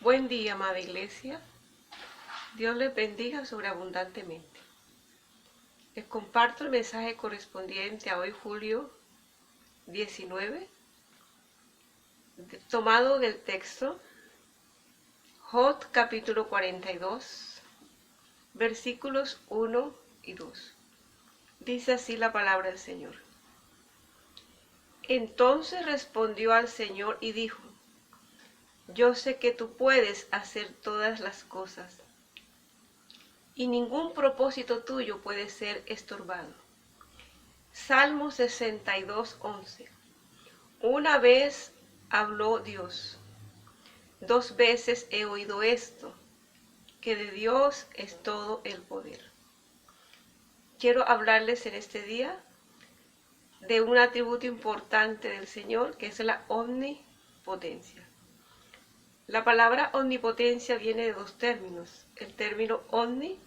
Buen día, amada iglesia. Dios les bendiga sobreabundantemente. Les comparto el mensaje correspondiente a hoy, julio 19, tomado del texto Job capítulo 42, versículos 1 y 2. Dice así la palabra del Señor. Entonces respondió al Señor y dijo: Yo sé que tú puedes hacer todas las cosas, y ningún propósito tuyo puede ser estorbado. Salmo 62, 11. Una vez habló Dios, dos veces he oído esto, que de Dios es todo el poder. Quiero hablarles en este día de un atributo importante del Señor, que es la omnipotencia. La palabra omnipotencia viene de dos términos: el término omni,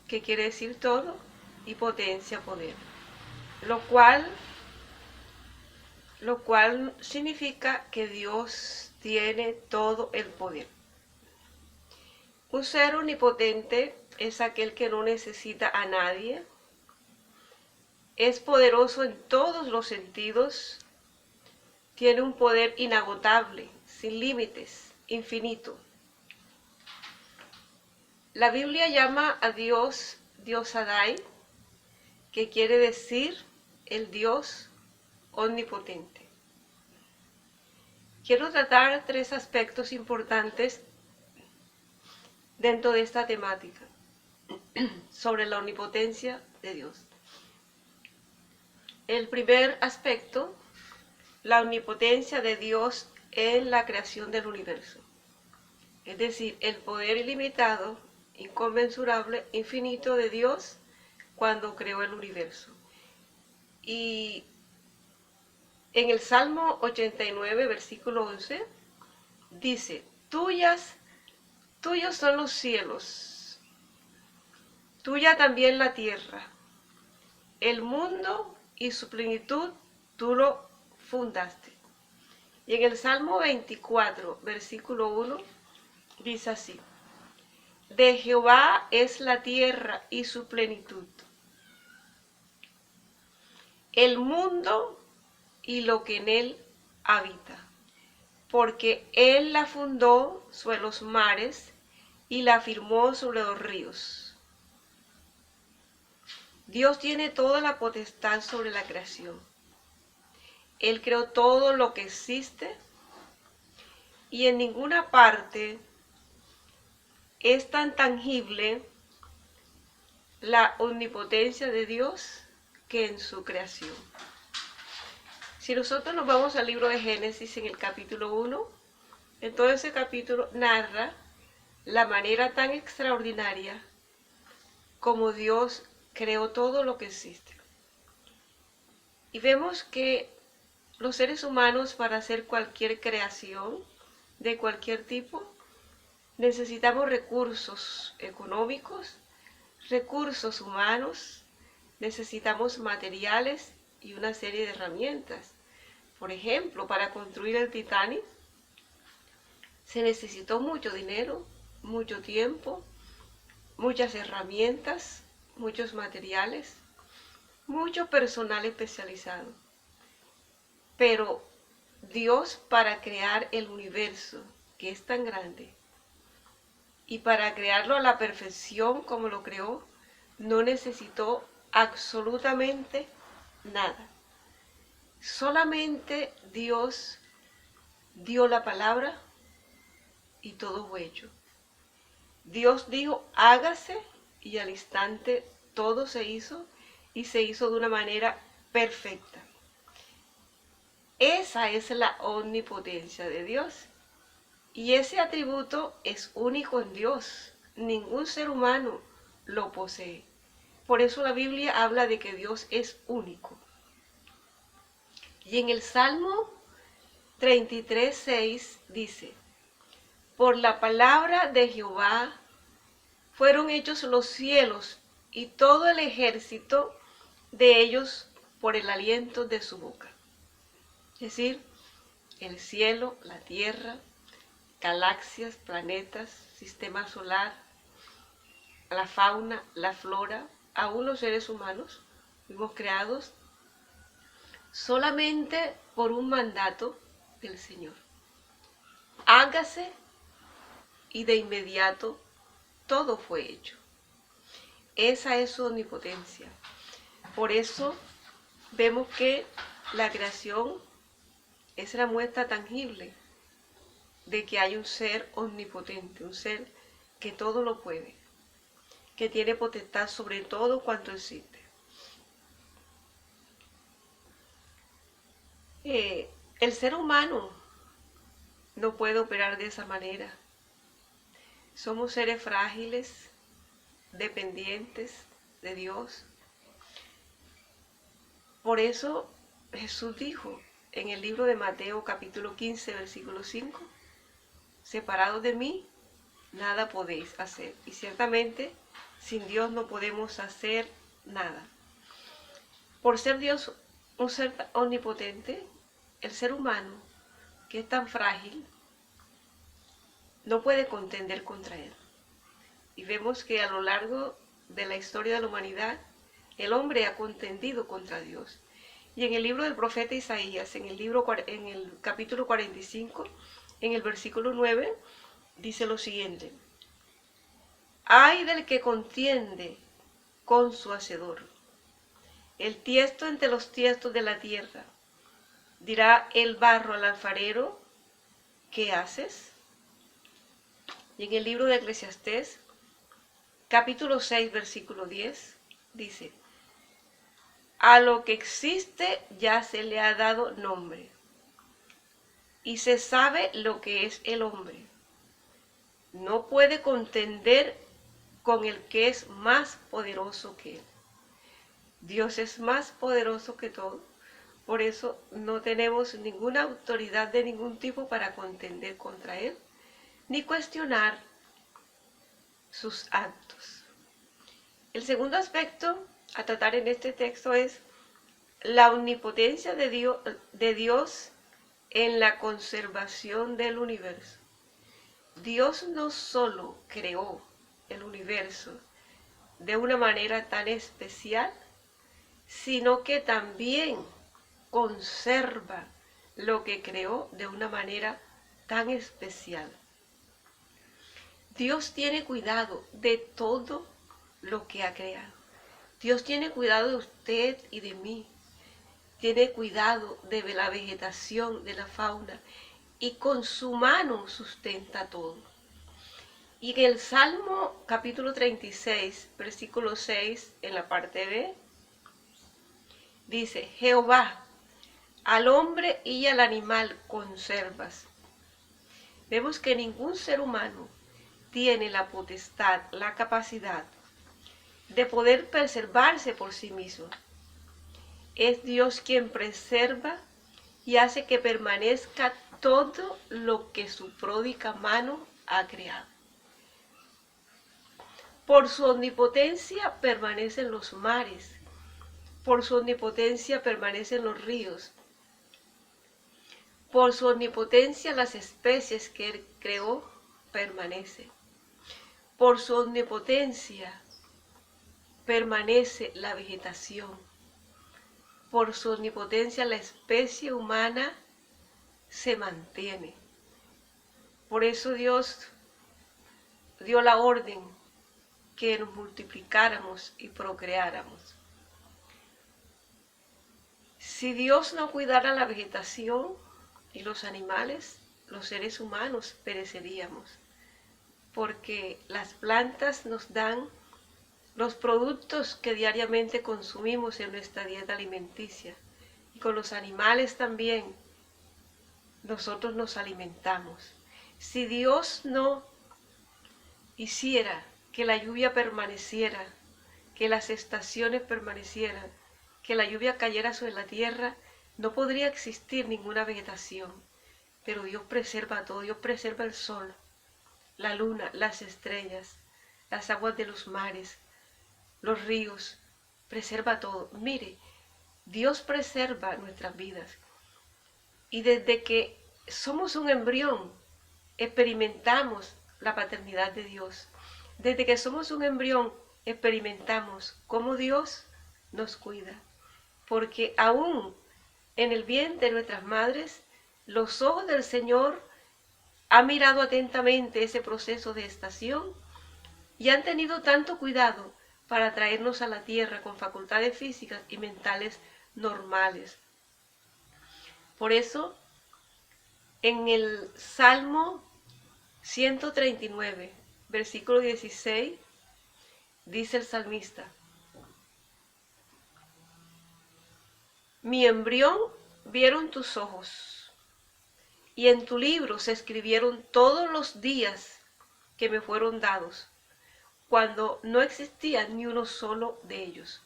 que quiere decir todo, y potencia, poder, lo cual significa que Dios tiene todo el poder. Un ser omnipotente es aquel que no necesita a nadie, es poderoso en todos los sentidos, tiene un poder inagotable, sin límites, infinito. La Biblia llama a Dios Dios Shaddai, que quiere decir el Dios omnipotente. Quiero tratar tres aspectos importantes dentro de esta temática sobre la omnipotencia de Dios. El primer aspecto, la omnipotencia de Dios en la creación del universo. Es decir, el poder ilimitado, inconmensurable, infinito de Dios cuando creó el universo. Y en el Salmo 89, versículo 11, dice: tuyos son los cielos, tuya también la tierra, el mundo y su plenitud tú lo fundaste. Y en el Salmo 24, versículo 1, dice así: de Jehová es la tierra y su plenitud, el mundo y lo que en él habita, porque él la fundó sobre los mares y la firmó sobre los ríos. Dios tiene toda la potestad sobre la creación. Él creó todo lo que existe, y en ninguna parte es tan tangible la omnipotencia de Dios que en su creación. Si nosotros nos vamos al libro de Génesis en el capítulo 1, en todo ese capítulo narra la manera tan extraordinaria como Dios creó todo lo que existe. Y vemos que los seres humanos, para hacer cualquier creación de cualquier tipo, necesitamos recursos económicos, recursos humanos, necesitamos materiales y una serie de herramientas. Por ejemplo, para construir el Titanic se necesitó mucho dinero, mucho tiempo, muchas herramientas, muchos materiales, mucho personal especializado. Pero Dios, para crear el universo, que es tan grande, y para crearlo a la perfección como lo creó, no necesitó absolutamente nada. Solamente Dios dio la palabra y todo fue hecho. Dios dijo: hágase, y al instante todo se hizo, y se hizo de una manera perfecta. Esa es la omnipotencia de Dios. Y ese atributo es único en Dios. Ningún ser humano lo posee. Por eso la Biblia habla de que Dios es único. Y en el Salmo 33, 6 dice: por la palabra de Jehová fueron hechos los cielos, y todo el ejército de ellos por el aliento de su boca. Es decir, el cielo, la tierra, galaxias, planetas, sistema solar, la fauna, la flora, aún los seres humanos, fuimos creados solamente por un mandato del Señor. Hágase, y de inmediato todo fue hecho. Esa es su omnipotencia. Por eso vemos que la creación es la muestra tangible de que hay un ser omnipotente, un ser que todo lo puede, que tiene potestad sobre todo cuanto existe. El ser humano no puede operar de esa manera. Somos seres frágiles, dependientes de Dios. Por eso Jesús dijo en el libro de Mateo capítulo 15, versículo 5, separados de mí, nada podéis hacer. Y ciertamente, sin Dios no podemos hacer nada. Por ser Dios un ser omnipotente, el ser humano, que es tan frágil, no puede contender contra él. Y vemos que a lo largo de la historia de la humanidad, el hombre ha contendido contra Dios. Y en el libro del profeta Isaías, en el capítulo 45, en el versículo 9, dice lo siguiente: ay del que contiende con su hacedor, el tiesto entre los tiestos de la tierra. Dirá el barro al alfarero, ¿qué haces? Y en el libro de Eclesiastés, capítulo 6, versículo 10, dice: a lo que existe ya se le ha dado nombre, y se sabe lo que es el hombre. No puede contender con el que es más poderoso que él. Dios es más poderoso que todo. Por eso no tenemos ninguna autoridad de ningún tipo para contender contra él, ni cuestionar sus actos. El segundo aspecto a tratar en este texto es la omnipotencia de Dios en la conservación del universo. Dios no solo creó el universo de una manera tan especial, sino que también conserva lo que creó de una manera tan especial. Dios tiene cuidado de todo lo que ha creado. Dios tiene cuidado de usted y de mí. Tiene cuidado de la vegetación, de la fauna, y con su mano sustenta todo. Y en el Salmo capítulo 36, versículo 6, en la parte B, dice: Jehová, al hombre y al animal conservas. Vemos que ningún ser humano tiene la potestad, la capacidad de poder preservarse por sí mismo. Es Dios quien preserva y hace que permanezca todo lo que su pródiga mano ha creado. Por su omnipotencia permanecen los mares, por su omnipotencia permanecen los ríos, por su omnipotencia las especies que él creó permanecen, por su omnipotencia permanece la vegetación, por su omnipotencia la especie humana se mantiene. Por eso Dios dio la orden que nos multiplicáramos y procreáramos. Si Dios no cuidara la vegetación y los animales, los seres humanos pereceríamos, porque las plantas nos dan los productos que diariamente consumimos en nuestra dieta alimenticia, y con los animales también nosotros nos alimentamos. Si Dios no hiciera que la lluvia permaneciera, que las estaciones permanecieran, que la lluvia cayera sobre la tierra, no podría existir ninguna vegetación. Pero Dios preserva todo. Dios preserva el sol, la luna, las estrellas, las aguas de los mares, los ríos, preserva todo. Mire, Dios preserva nuestras vidas. Y desde que somos un embrión, experimentamos la paternidad de Dios. Desde que somos un embrión, experimentamos cómo Dios nos cuida. Porque aún en el vientre de nuestras madres, los ojos del Señor han mirado atentamente ese proceso de gestación y han tenido tanto cuidado para traernos a la tierra con facultades físicas y mentales normales. Por eso, en el Salmo 139, versículo 16, dice el salmista: mi embrión vieron tus ojos, y en tu libro se escribieron todos los días que me fueron dados, cuando no existía ni uno solo de ellos.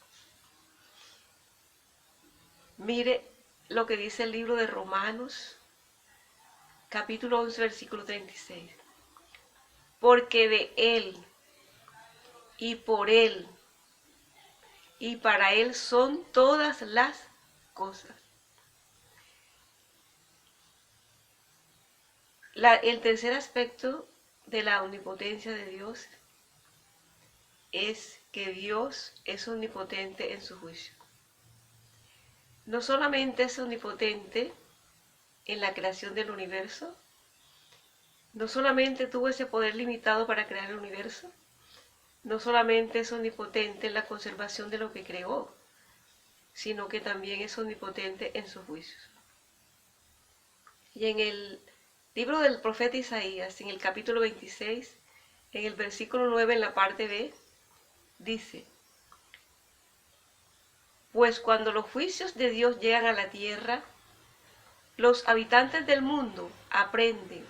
Mire lo que dice el libro de Romanos, capítulo 11, versículo 36. Porque de Él, y por Él, y para Él son todas las cosas. El tercer aspecto de la omnipotencia de Dios es que Dios es omnipotente en su juicio. No solamente es omnipotente en la creación del universo, no solamente tuvo ese poder limitado para crear el universo, no solamente es omnipotente en la conservación de lo que creó, sino que también es omnipotente en sus juicios. Y en el libro del profeta Isaías, en el capítulo 26, en el versículo 9, en la parte B, dice: pues cuando los juicios de Dios llegan a la tierra, los habitantes del mundo aprenden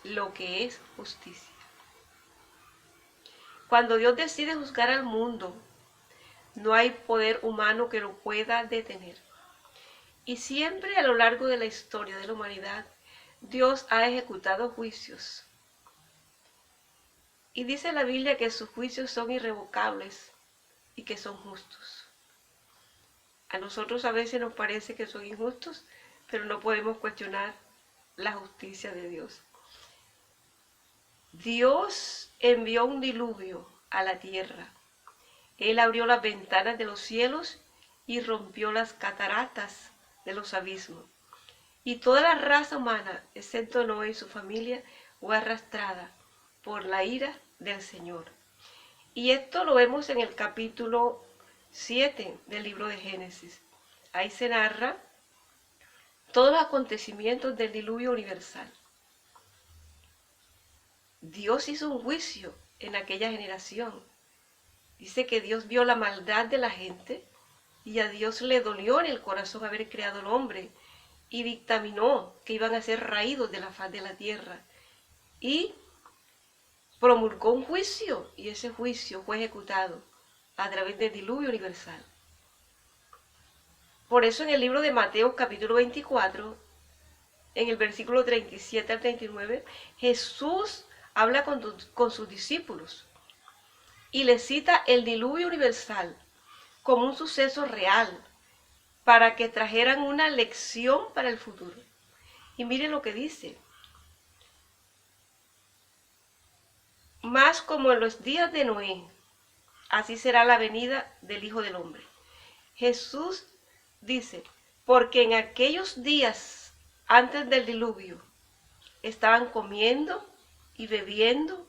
lo que es justicia. Cuando Dios decide juzgar al mundo, no hay poder humano que lo pueda detener. Y siempre a lo largo de la historia de la humanidad, Dios ha ejecutado juicios. Y dice la Biblia que sus juicios son irrevocables y que son justos. A nosotros a veces nos parece que son injustos, pero no podemos cuestionar la justicia de Dios. Dios envió un diluvio a la tierra. Él abrió las ventanas de los cielos y rompió las cataratas de los abismos. Y toda la raza humana, excepto Noé y su familia, fue arrastrada por la ira del Señor. Y esto lo vemos en el capítulo 7 del libro de Génesis. Ahí se narra todos los acontecimientos del diluvio universal. Dios hizo un juicio en aquella generación. Dice que Dios vio la maldad de la gente y a Dios le dolió en el corazón haber creado al hombre y dictaminó que iban a ser raídos de la faz de la tierra. Y promulgó un juicio y ese juicio fue ejecutado a través del diluvio universal. Por eso en el libro de Mateo capítulo 24, en el versículo 37 al 39, Jesús habla con sus discípulos y les cita el diluvio universal como un suceso real para que trajeran una lección para el futuro. Y miren lo que dice: más como en los días de Noé, así será la venida del Hijo del Hombre. Jesús dice, porque en aquellos días antes del diluvio estaban comiendo y bebiendo,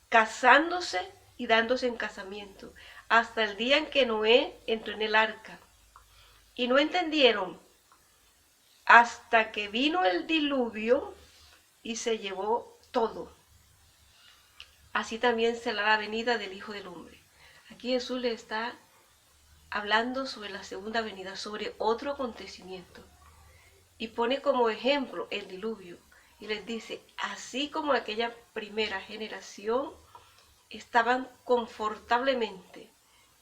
casándose y dándose en casamiento, hasta el día en que Noé entró en el arca. Y no entendieron hasta que vino el diluvio y se llevó todo. Así también será la venida del Hijo del Hombre. Aquí Jesús le está hablando sobre la segunda venida, sobre otro acontecimiento. Y pone como ejemplo el diluvio. Y les dice, así como aquella primera generación estaban confortablemente,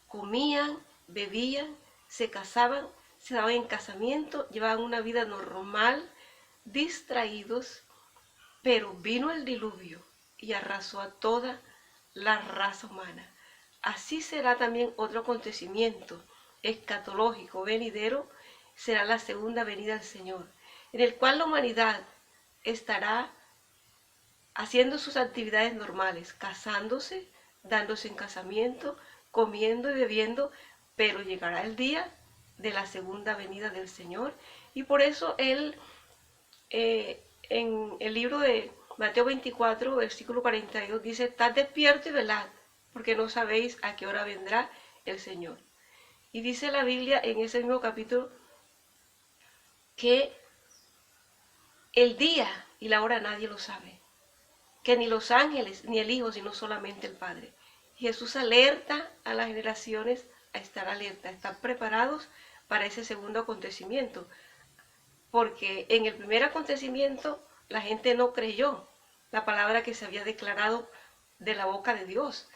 comían, bebían, se casaban, se daban en casamiento, llevaban una vida normal, distraídos, pero vino el diluvio y arrasó a toda la raza humana. Así será también otro acontecimiento escatológico venidero, será la segunda venida del Señor, en el cual la humanidad estará haciendo sus actividades normales, casándose, dándose en casamiento, comiendo y bebiendo, pero llegará el día de la segunda venida del Señor. Y por eso Él, en el libro de Mateo 24, versículo 42, dice: estad despierto y velad, porque no sabéis a qué hora vendrá el Señor. Y dice la Biblia en ese mismo capítulo que el día y la hora nadie lo sabe, que ni los ángeles ni el Hijo, sino solamente el Padre. Jesús alerta a las generaciones a estar alerta, a estar preparados para ese segundo acontecimiento, porque en el primer acontecimiento la gente no creyó la palabra que se había declarado de la boca de Dios,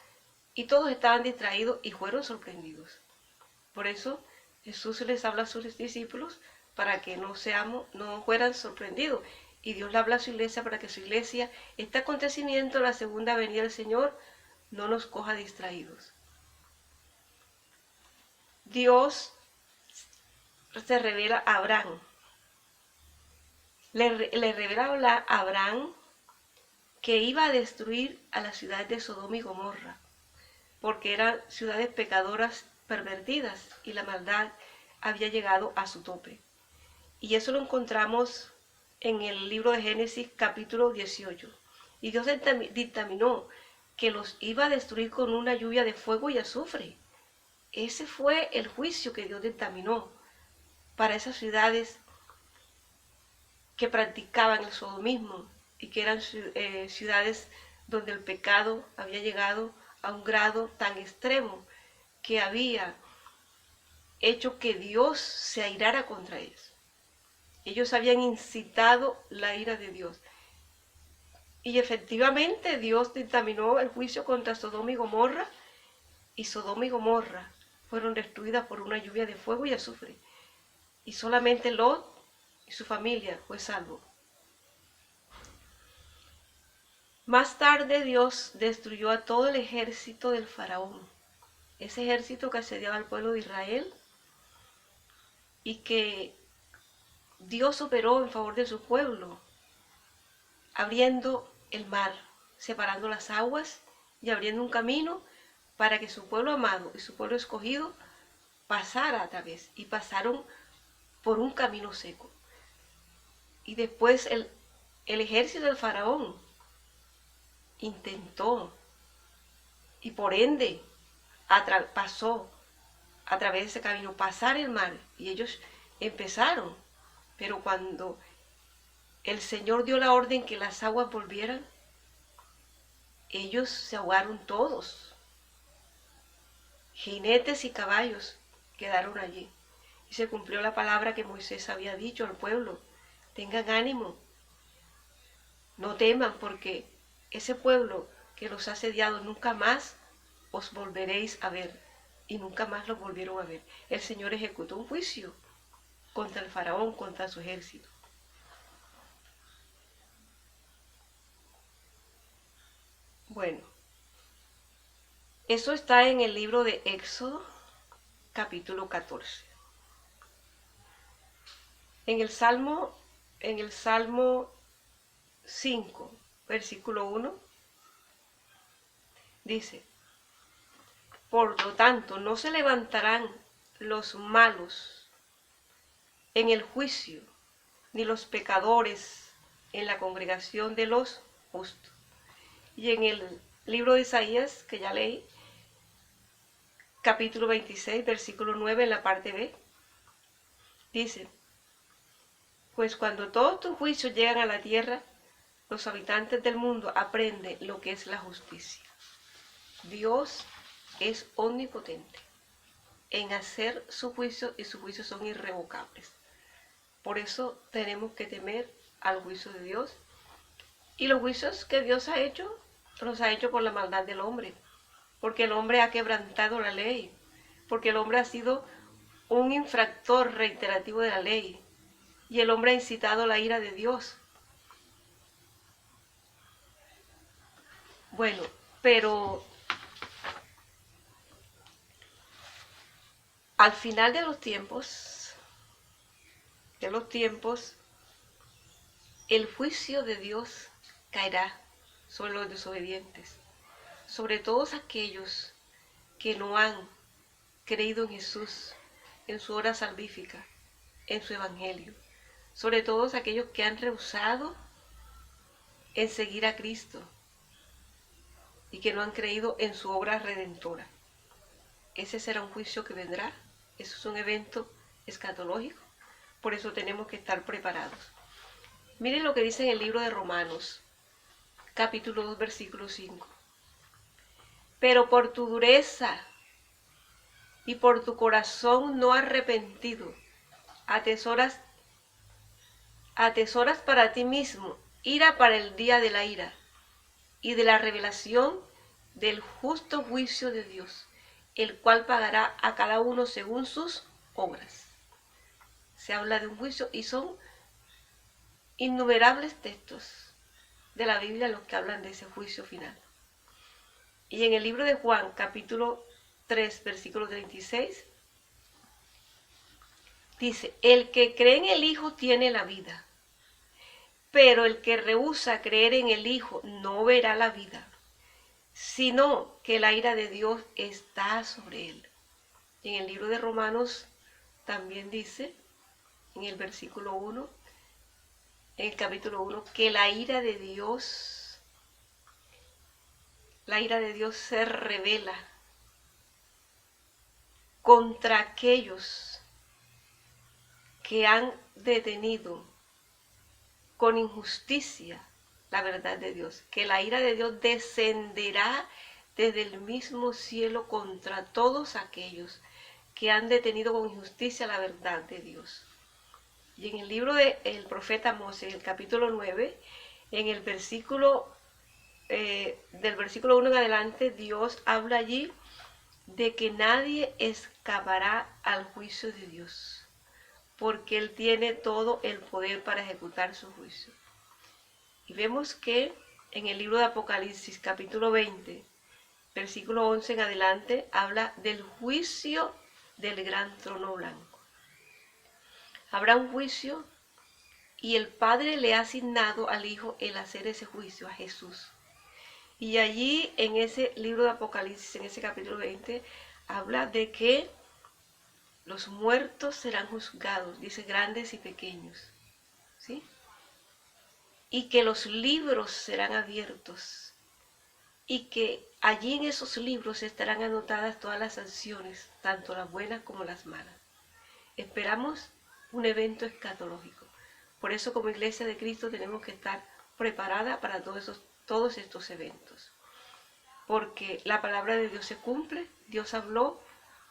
y todos estaban distraídos y fueron sorprendidos. Por eso Jesús les habla a sus discípulos para que no fueran sorprendidos. Y Dios le habla a su iglesia para que su iglesia, este acontecimiento, la segunda venida del Señor, no nos coja distraídos. Dios se revela a Abraham. Le revela a Abraham que iba a destruir a las ciudades de Sodoma y Gomorra, porque eran ciudades pecadoras, pervertidas, y la maldad había llegado a su tope. Y eso lo encontramos en el libro de Génesis capítulo 18. Y Dios dictaminó que los iba a destruir con una lluvia de fuego y azufre. Ese fue el juicio que Dios dictaminó para esas ciudades que practicaban el sodomismo y que eran ciudades donde el pecado había llegado a un grado tan extremo que había hecho que Dios se airara contra ellos. Ellos habían incitado la ira de Dios. Y efectivamente Dios dictaminó el juicio contra Sodoma y Sodoma y Gomorra fueron destruidas por una lluvia de fuego y azufre. Y solamente Lot y su familia fue salvo. Más tarde Dios destruyó a todo el ejército del faraón, ese ejército que asediaba al pueblo de Israel y que Dios operó en favor de su pueblo, abriendo el mar, separando las aguas y abriendo un camino para que su pueblo amado y su pueblo escogido pasara a través, y pasaron por un camino seco. Y después el ejército del faraón intentó, y por ende pasó a través de ese camino, pasar el mar, y ellos empezaron, pero cuando el Señor dio la orden que las aguas volvieran, ellos se ahogaron todos. Jinetes y caballos quedaron allí. Y se cumplió la palabra que Moisés había dicho al pueblo: tengan ánimo, no teman, porque ese pueblo que los ha asediado nunca más os volveréis a ver. Y nunca más los volvieron a ver. El Señor ejecutó un juicio contra el faraón, contra su ejército. Bueno, eso está en el libro de Éxodo, capítulo 14. En el Salmo 5, versículo 1, dice: por lo tanto, no se levantarán los malos en el juicio, ni los pecadores en la congregación de los justos. Y en el libro de Isaías, que ya leí, capítulo 26, versículo 9, en la parte B, dice: pues cuando todos tus juicios llegan a la tierra, los habitantes del mundo aprenden lo que es la justicia. Dios es omnipotente en hacer su juicio, y sus juicios son irrevocables. Por eso tenemos que temer al juicio de Dios. Y los juicios que Dios ha hecho, los ha hecho por la maldad del hombre, porque el hombre ha quebrantado la ley, porque el hombre ha sido un infractor reiterativo de la ley, y el hombre ha incitado la ira de Dios. Bueno, pero al final de los tiempos, el juicio de Dios caerá sobre los desobedientes, sobre todos aquellos que no han creído en Jesús, en su obra salvífica, en su evangelio, sobre todos aquellos que han rehusado en seguir a Cristo y que no han creído en su obra redentora. Ese será un juicio que vendrá. Eso es un evento escatológico. Por eso tenemos que estar preparados. Miren lo que dice en el libro de Romanos, capítulo 2, versículo 5. Pero por tu dureza y por tu corazón no arrepentido, atesoras para ti mismo ira para el día de la ira y de la revelación del justo juicio de Dios, el cual pagará a cada uno según sus obras. Se habla de un juicio y son innumerables textos de la Biblia los que hablan de ese juicio final. Y en el libro de Juan, capítulo 3, versículo 36, dice, el que cree en el Hijo tiene la vida, pero el que rehúsa creer en el Hijo no verá la vida, sino que la ira de Dios está sobre él. Y en el libro de Romanos también dice, en el versículo 1, en el capítulo 1, que la ira de Dios se revela contra aquellos que han detenido con injusticia la verdad de Dios, que la ira de Dios descenderá desde el mismo cielo contra todos aquellos que han detenido con injusticia la verdad de Dios. Y en el libro del profeta Amós, en el capítulo 9, en el versículo, del versículo 1 en adelante, Dios habla allí de que nadie escapará al juicio de Dios, porque Él tiene todo el poder para ejecutar su juicio. Y vemos que en el libro de Apocalipsis, capítulo 20, versículo 11 en adelante, habla del juicio del gran trono blanco. Habrá un juicio y el Padre le ha asignado al Hijo el hacer ese juicio, a Jesús. Y allí en ese libro de Apocalipsis, en ese capítulo 20, habla de que los muertos serán juzgados, dice grandes y pequeños, ¿sí? Y que los libros serán abiertos y que allí en esos libros estarán anotadas todas las sanciones, tanto las buenas como las malas. Esperamos un evento escatológico. Por eso como Iglesia de Cristo tenemos que estar preparada para todos estos eventos. Porque la palabra de Dios se cumple, Dios habló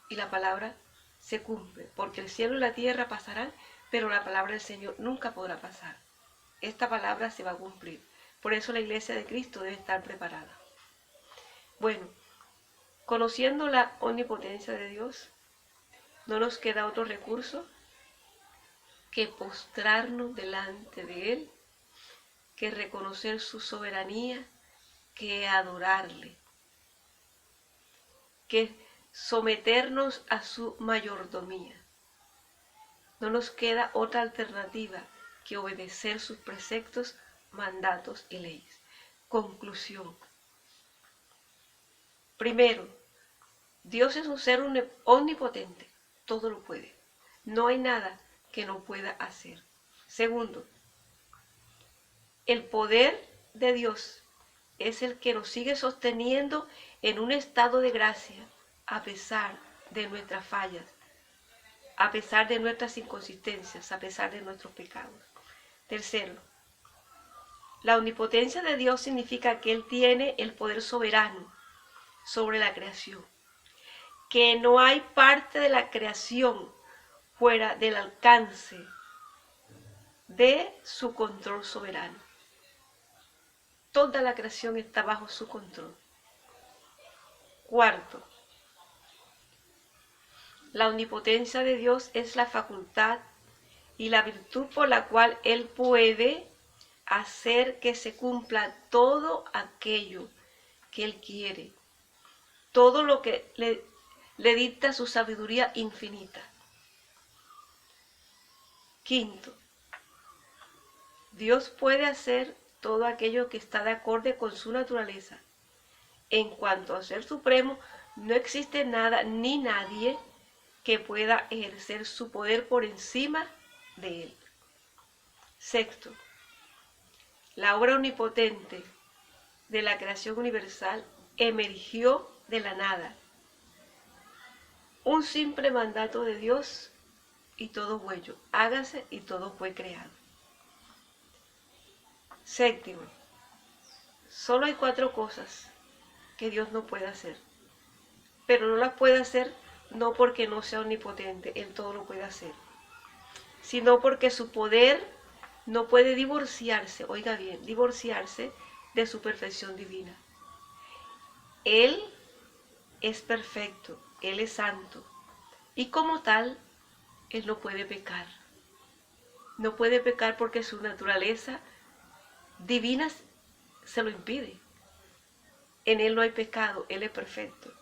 y la palabra se cumple. Porque el cielo y la tierra pasarán, pero la palabra del Señor nunca podrá pasar. Esta palabra se va a cumplir. Por eso la Iglesia de Cristo debe estar preparada. Bueno, conociendo la omnipotencia de Dios, no nos queda otro recurso que postrarnos delante de Él, que reconocer su soberanía, que adorarle, que someternos a su mayordomía. No nos queda otra alternativa que obedecer sus preceptos, mandatos y leyes. Conclusión. Primero, Dios es un ser omnipotente, todo lo puede. No hay nada que no pueda hacer. Segundo, el poder de Dios es el que nos sigue sosteniendo en un estado de gracia a pesar de nuestras fallas, a pesar de nuestras inconsistencias, a pesar de nuestros pecados. Tercero, la omnipotencia de Dios significa que Él tiene el poder soberano sobre la creación, que no hay parte de la creación fuera del alcance de su control soberano. Toda la creación está bajo su control. Cuarto, la omnipotencia de Dios es la facultad y la virtud por la cual Él puede hacer que se cumpla todo aquello que Él quiere, todo lo que le dicta su sabiduría infinita. Quinto, Dios puede hacer todo aquello que está de acorde con su naturaleza. En cuanto a ser supremo, no existe nada ni nadie que pueda ejercer su poder por encima de él. Sexto, la obra omnipotente de la creación universal emergió de la nada. Un simple mandato de Dios y todo fue hecho. Hágase y todo fue creado. Séptimo, solo hay 4 cosas que Dios no puede hacer. Pero no las puede hacer no porque no sea omnipotente, Él todo lo puede hacer, sino porque su poder no puede divorciarse, oiga bien, divorciarse de su perfección divina. Él es perfecto, Él es santo, y como tal, Él no puede pecar. No puede pecar porque su naturaleza divina se lo impide. En Él no hay pecado, Él es perfecto.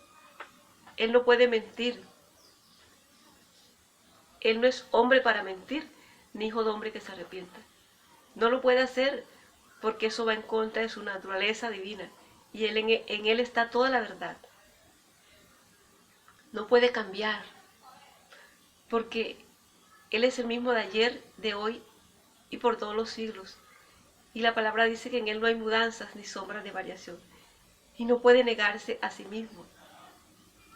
Él no puede mentir. Él no es hombre para mentir, ni hijo de hombre que se arrepienta. No lo puede hacer porque eso va en contra de su naturaleza divina. Y en Él está toda la verdad. No puede cambiar porque Él es el mismo de ayer, de hoy y por todos los siglos. Y la palabra dice que en Él no hay mudanzas ni sombras de variación. Y no puede negarse a sí mismo.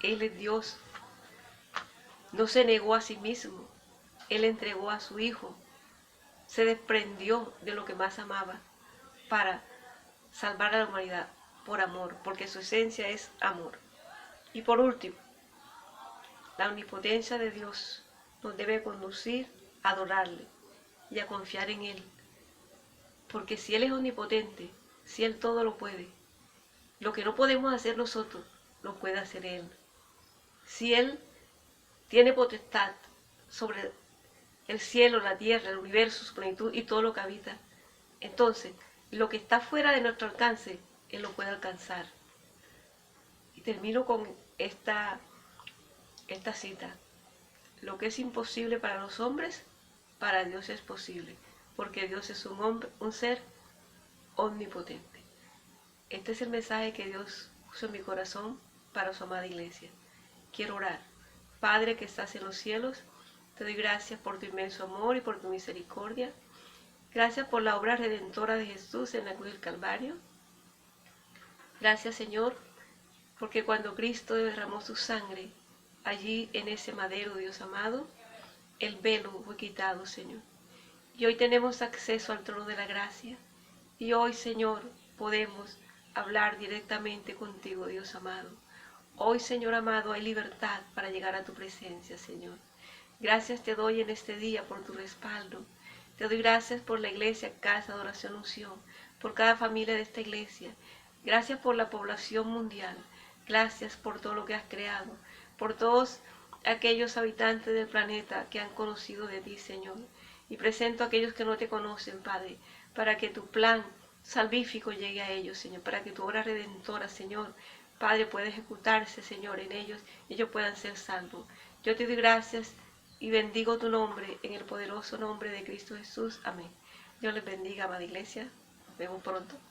Él es Dios. No se negó a sí mismo. Él entregó a su Hijo. Se desprendió de lo que más amaba para salvar a la humanidad por amor, porque su esencia es amor. Y por último, la omnipotencia de Dios nos debe conducir a adorarle y a confiar en Él. Porque si Él es omnipotente, si Él todo lo puede, lo que no podemos hacer nosotros, lo puede hacer Él. Si Él tiene potestad sobre el cielo, la tierra, el universo, su plenitud y todo lo que habita, entonces lo que está fuera de nuestro alcance, Él lo puede alcanzar. Y termino con esta cita. Lo que es imposible para los hombres, para Dios es posible, porque Dios es un ser omnipotente. Este es el mensaje que Dios puso en mi corazón para su amada iglesia. Quiero orar. Padre que estás en los cielos, te doy gracias por tu inmenso amor y por tu misericordia. Gracias por la obra redentora de Jesús en la cruz del Calvario. Gracias, Señor, porque cuando Cristo derramó su sangre, allí en ese madero, Dios amado, el velo fue quitado, Señor. Y hoy tenemos acceso al trono de la gracia. Y hoy, Señor, podemos hablar directamente contigo, Dios amado. Hoy, Señor amado, hay libertad para llegar a tu presencia, Señor. Gracias te doy en este día por tu respaldo. Te doy gracias por la iglesia, Casa de Oración Unción, por cada familia de esta iglesia. Gracias por la población mundial. Gracias por todo lo que has creado, por todos aquellos habitantes del planeta que han conocido de ti, Señor. Y presento a aquellos que no te conocen, Padre, para que tu plan salvífico llegue a ellos, Señor, para que tu obra redentora, Señor, Padre, pueda ejecutarse, Señor, en ellos y ellos puedan ser salvos. Yo te doy gracias y bendigo tu nombre en el poderoso nombre de Cristo Jesús. Amén. Dios les bendiga, amada iglesia. Nos vemos pronto.